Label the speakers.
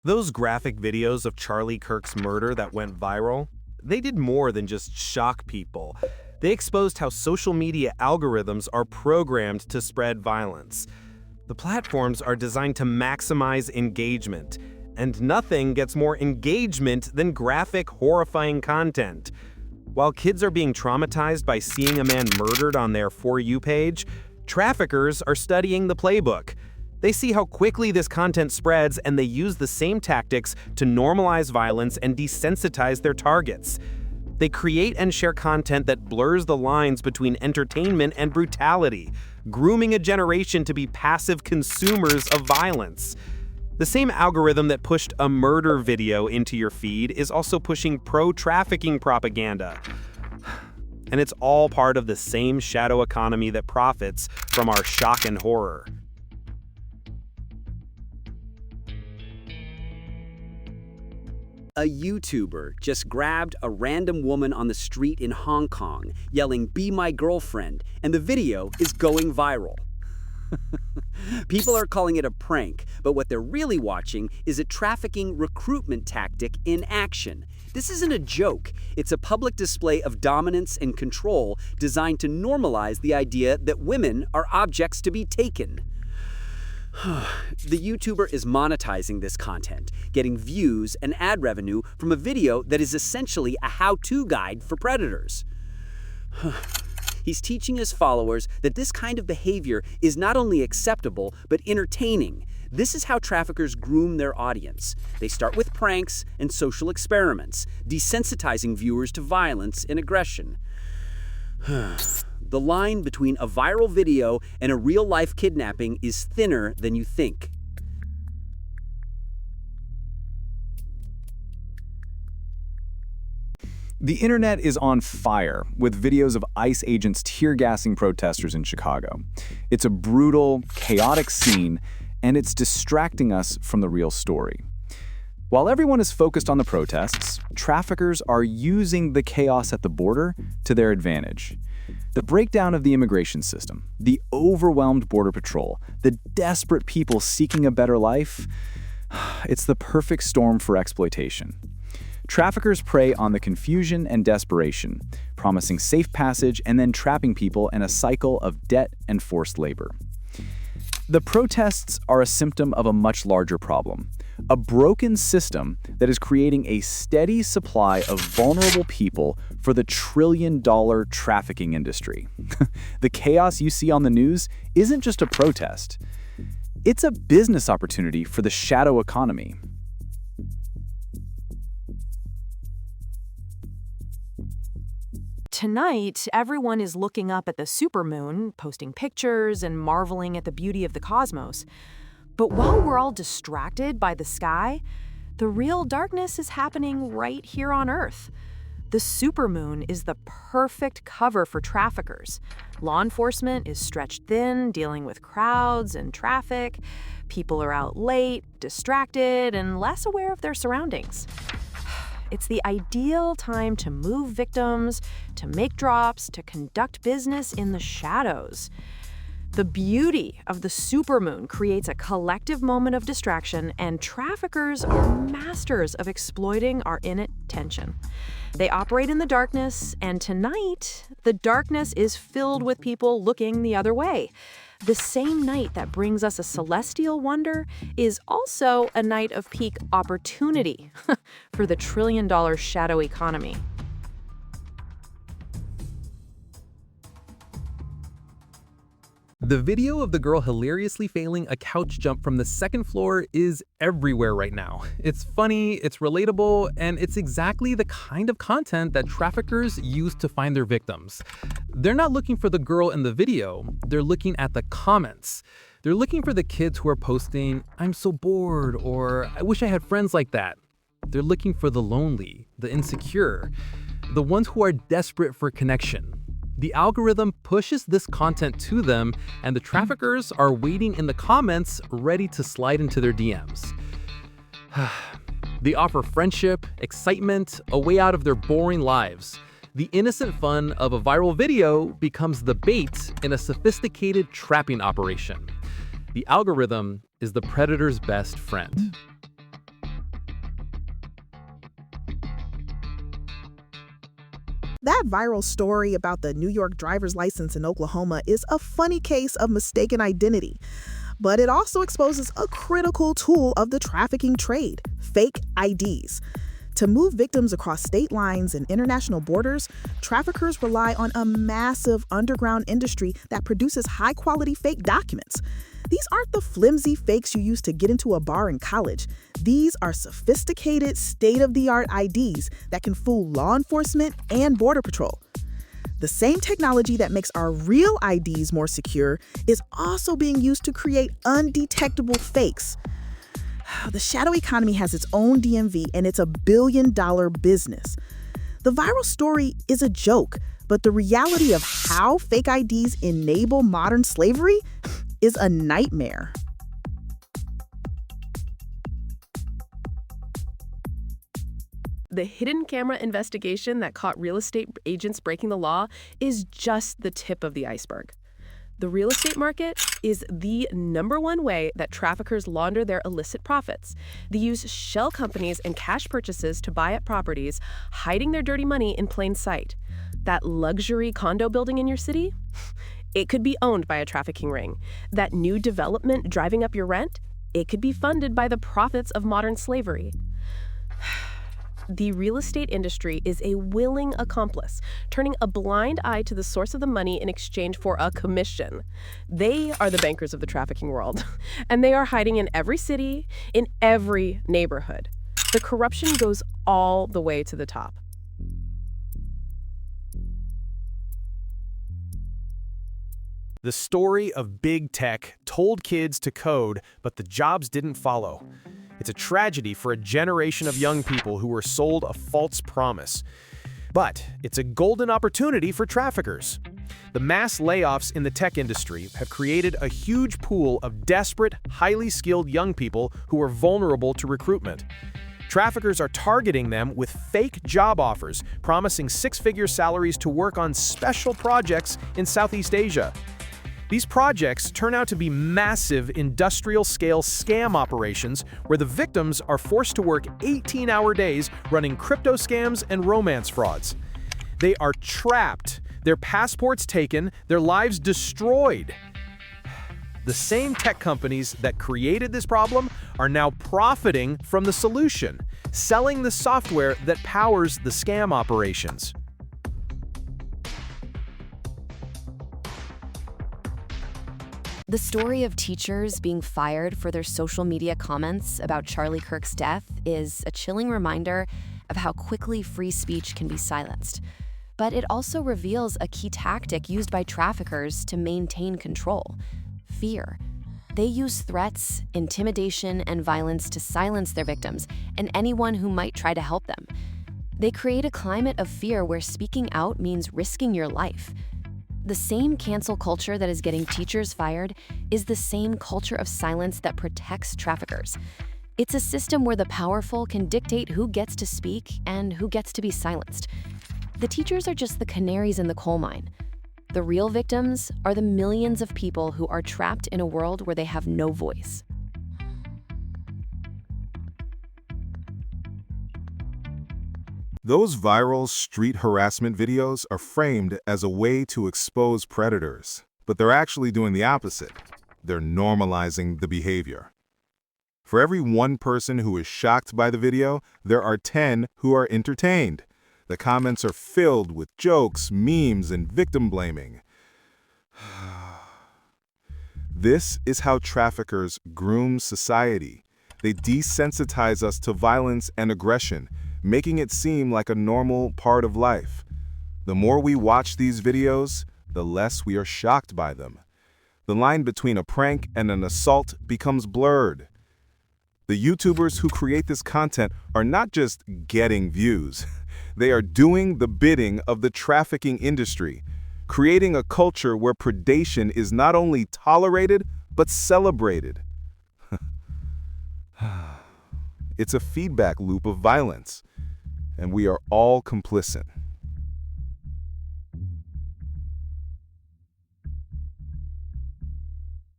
Speaker 1: Those graphic videos of Charlie Kirk's murder that went viral, they did more than just shock people. They exposed how social media algorithms are programmed to spread violence. The platforms are designed to maximize engagement, and nothing gets more engagement than graphic, horrifying content. While kids are being traumatized by seeing a man murdered on their For You page, traffickers are studying the playbook. They see how quickly this content spreads, and they use the same tactics to normalize violence and desensitize their targets. They create and share content that blurs the lines between entertainment and brutality, grooming a generation to be passive consumers of violence. The same algorithm that pushed a murder video into your feed is also pushing pro-trafficking propaganda. And it's all part of the same shadow economy that profits from our shock and horror.
Speaker 2: A YouTuber just grabbed a random woman on the street in Hong Kong, yelling, "Be my girlfriend," and the video is going viral. People are calling it a prank, but what they're really watching is a trafficking recruitment tactic in action. This isn't a joke. It's a public display of dominance and control designed to normalize the idea that women are objects to be taken. The YouTuber is monetizing this content, getting views and ad revenue from a video that is essentially a how-to guide for predators. He's teaching his followers that this kind of behavior is not only acceptable, but entertaining. This is how traffickers groom their audience. They start with pranks and social experiments, desensitizing viewers to violence and aggression. The line between a viral video and a real-life kidnapping is thinner than you think.
Speaker 3: The internet is on fire with videos of ICE agents tear-gassing protesters in Chicago. It's a brutal, chaotic scene, and it's distracting us from the real story. While everyone is focused on the protests, traffickers are using the chaos at the border to their advantage. The breakdown of the immigration system, the overwhelmed border patrol, the desperate people seeking a better life, it's the perfect storm for exploitation. Traffickers prey on the confusion and desperation, promising safe passage and then trapping people in a cycle of debt and forced labor. The protests are a symptom of a much larger problem, a broken system that is creating a steady supply of vulnerable people for the trillion-dollar trafficking industry. The chaos you see on the news isn't just a protest. It's a business opportunity for the shadow economy.
Speaker 4: Tonight, everyone is looking up at the supermoon, posting pictures and marveling at the beauty of the cosmos. But while we're all distracted by the sky, the real darkness is happening right here on Earth. The supermoon is the perfect cover for traffickers. Law enforcement is stretched thin, dealing with crowds and traffic. People are out late, distracted, and less aware of their surroundings. It's the ideal time to move victims, to make drops, to conduct business in the shadows. The beauty of the supermoon creates a collective moment of distraction, and traffickers are masters of exploiting our inattention. They operate in the darkness, and tonight, the darkness is filled with people looking the other way. The same night that brings us a celestial wonder is also a night of peak opportunity for the trillion-dollar shadow economy.
Speaker 5: The video of the girl hilariously failing a couch jump from the second floor is everywhere right now. It's funny, it's relatable, and it's exactly the kind of content that traffickers use to find their victims. They're not looking for the girl in the video, they're looking at the comments. They're looking for the kids who are posting, "I'm so bored," or "I wish I had friends like that." They're looking for the lonely, the insecure, the ones who are desperate for connection. The algorithm pushes this content to them, and the traffickers are waiting in the comments, ready to slide into their DMs. They offer friendship, excitement, a way out of their boring lives. The innocent fun of a viral video becomes the bait in a sophisticated trapping operation. The algorithm is the predator's best friend.
Speaker 6: That viral story about the New York driver's license in Oklahoma is a funny case of mistaken identity. But it also exposes a critical tool of the trafficking trade, fake IDs. To move victims across state lines and international borders, traffickers rely on a massive underground industry that produces high-quality fake documents. These aren't the flimsy fakes you use to get into a bar in college. These are sophisticated, state-of-the-art IDs that can fool law enforcement and Border Patrol. The same technology that makes our real IDs more secure is also being used to create undetectable fakes. The shadow economy has its own DMV, and it's a billion-dollar business. The viral story is a joke, but the reality of how fake IDs enable modern slavery is a nightmare.
Speaker 7: The hidden camera investigation that caught real estate agents breaking the law is just the tip of the iceberg. The real estate market is the #1 way that traffickers launder their illicit profits. They use shell companies and cash purchases to buy up properties, hiding their dirty money in plain sight. That luxury condo building in your city? It could be owned by a trafficking ring. That new development driving up your rent? It could be funded by the profits of modern slavery. The real estate industry is a willing accomplice, turning a blind eye to the source of the money in exchange for a commission. They are the bankers of the trafficking world, and they are hiding in every city, in every neighborhood. The corruption goes all the way to the top.
Speaker 1: The story of big tech told kids to code, but the jobs didn't follow. It's a tragedy for a generation of young people who were sold a false promise. But it's a golden opportunity for traffickers. The mass layoffs in the tech industry have created a huge pool of desperate, highly skilled young people who are vulnerable to recruitment. Traffickers are targeting them with fake job offers, promising six-figure salaries to work on special projects in Southeast Asia. These projects turn out to be massive industrial-scale scam operations where the victims are forced to work 18-hour days running crypto scams and romance frauds. They are trapped, their passports taken, their lives destroyed. The same tech companies that created this problem are now profiting from the solution, selling the software that powers the scam operations.
Speaker 8: The story of teachers being fired for their social media comments about Charlie Kirk's death is a chilling reminder of how quickly free speech can be silenced. But it also reveals a key tactic used by traffickers to maintain control: fear. They use threats, intimidation, and violence to silence their victims and anyone who might try to help them. They create a climate of fear where speaking out means risking your life. The same cancel culture that is getting teachers fired is the same culture of silence that protects traffickers. It's a system where the powerful can dictate who gets to speak and who gets to be silenced. The teachers are just the canaries in the coal mine. The real victims are the millions of people who are trapped in a world where they have no voice.
Speaker 9: Those viral street harassment videos are framed as a way to expose predators, but they're actually doing the opposite. They're normalizing the behavior. For every one person who is shocked by the video, there are 10 who are entertained. The comments are filled with jokes, memes, and victim blaming. This is how traffickers groom society. They desensitize us to violence and aggression, making it seem like a normal part of life. The more we watch these videos, the less we are shocked by them. The line between a prank and an assault becomes blurred. The YouTubers who create this content are not just getting views. They are doing the bidding of the trafficking industry, creating a culture where predation is not only tolerated, but celebrated. It's a feedback loop of violence, and we are all complicit.